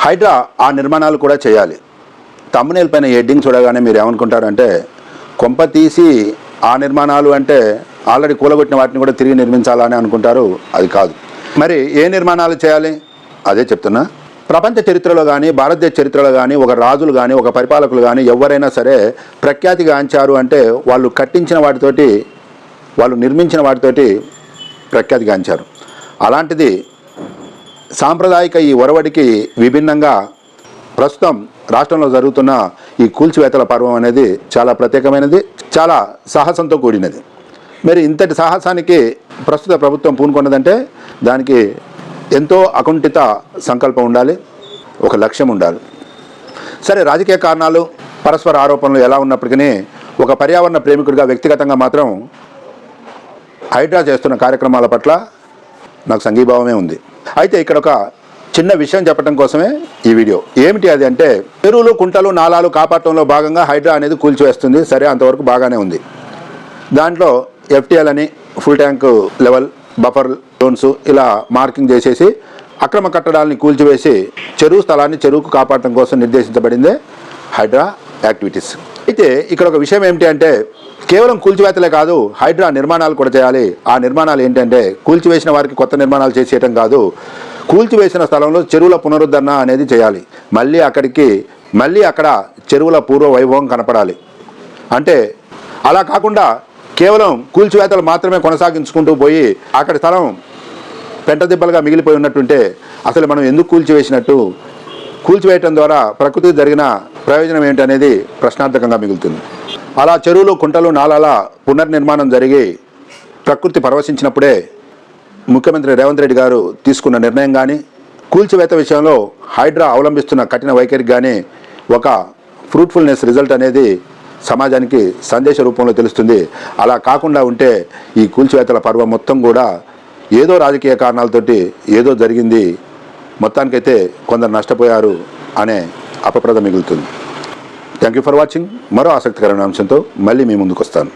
హైడ్రా ఆ నిర్మాణాలు కూడా చేయాలి. థంబ్నెయిల్ పైన హెడ్డింగ్ చూడగానే మీరు ఏమనుకుంటారంటే కొంప తీసి ఆ నిర్మాణాలు అంటే ఆల్రెడీ కూలగొట్టిన వాటిని కూడా తిరిగి నిర్మించాలని అనుకుంటారు. అది కాదు. మరి ఏ నిర్మాణాలు చేయాలి అదే చెప్తున్నా. ప్రపంచ చరిత్రలో కానీ భారతదేశ చరిత్రలో కానీ ఒక రాజులు కానీ ఒక పరిపాలకులు కానీ ఎవరైనా సరే ప్రఖ్యాతిగాంచారు అంటే వాళ్ళు కట్టించిన వాటితోటి వాళ్ళు నిర్మించిన వాటితోటి ప్రఖ్యాతిగాంచారు. అలాంటిది సాంప్రదాయిక ఈ ఒరవడికి విభిన్నంగా ప్రస్తుతం రాష్ట్రంలో జరుగుతున్న ఈ కూల్చివేతల పర్వం అనేది చాలా ప్రత్యేకమైనది, చాలా సాహసంతో కూడినది. మరి ఇంతటి సాహసానికి ప్రస్తుత ప్రభుత్వం పూనుకున్నదంటే దానికి ఎంతో అకుంఠిత సంకల్పం ఉండాలి, ఒక లక్ష్యం ఉండాలి. సరే, రాజకీయ కారణాలు పరస్పర ఆరోపణలు ఎలా ఉన్నప్పటికీ ఒక పర్యావరణ ప్రేమికుడిగా వ్యక్తిగతంగా మాత్రం హైడ్రా చేస్తున్న కార్యక్రమాల పట్ల నాకు సంఘీభావమే ఉంది. అయితే ఇక్కడ ఒక చిన్న విషయం చెప్పడం కోసమే ఈ వీడియో. ఏమిటి అది అంటే, చెరువులు కుంటలు నాలాలు కాపాడటంలో భాగంగా హైడ్రా అనేది కూల్చివేస్తుంది. సరే, అంతవరకు బాగానే ఉంది. దాంట్లో FTL అని full tank level buffer zones ఇలా మార్కింగ్ చేసేసి అక్రమ కట్టడాలని కూల్చివేసి చెరువు స్థలాన్ని చెరువుకు కాపాడటం కోసం నిర్దేశించబడిందే హైడ్రా యాక్టివిటీస్. అయితే ఇక్కడ ఒక విషయం ఏమిటి అంటే, కేవలం కూల్చివేతలే కాదు, హైడ్రా నిర్మాణాలు కూడా చేయాలి. ఆ నిర్మాణాలు ఏంటంటే కూల్చివేసిన వారికి కొత్త నిర్మాణాలు చేసేయటం కాదు, కూల్చివేసిన స్థలంలో చెరువుల పునరుద్ధరణ అనేది చేయాలి. మళ్ళీ అక్కడ చెరువుల పూర్వ వైభవం కనపడాలి. అంటే అలా కాకుండా కేవలం కూల్చివేతలు మాత్రమే కొనసాగించుకుంటూ పోయి అక్కడ స్థలం పెంటదిబ్బలుగా మిగిలిపోయి ఉన్నట్టుంటే అసలు మనం ఎందుకు కూల్చివేసినట్టు, కూల్చివేయటం ద్వారా ప్రకృతికి జరిగిన ప్రయోజనం ఏంటనేది ప్రశ్నార్థకంగా మిగులుతుంది. అలా చెరువులు కుంటలు నాలాల పునర్నిర్మాణం జరిగి ప్రకృతి పరవశించినప్పుడే ముఖ్యమంత్రి రేవంత్ రెడ్డి గారు తీసుకున్న నిర్ణయం కానీ, కూల్చివేత విషయంలో హైడ్రా అవలంబిస్తున్న కఠిన వైఖరికి కానీ ఒక ఫ్రూట్ఫుల్నెస్ రిజల్ట్ అనేది సమాజానికి సందేశ రూపంలో తెలుస్తుంది. అలా కాకుండా ఉంటే ఈ కూల్చివేతల పర్వం మొత్తం కూడా ఏదో రాజకీయ కారణాలతోటి ఏదో జరిగింది, మొత్తానికైతే కొందరు నష్టపోయారు అనే అపప్రద మిగులుతుంది. Thank you for watching. మరో ఆసక్తికరమైన అంశంతో మళ్ళీ మీ ముందుకు వస్తాను.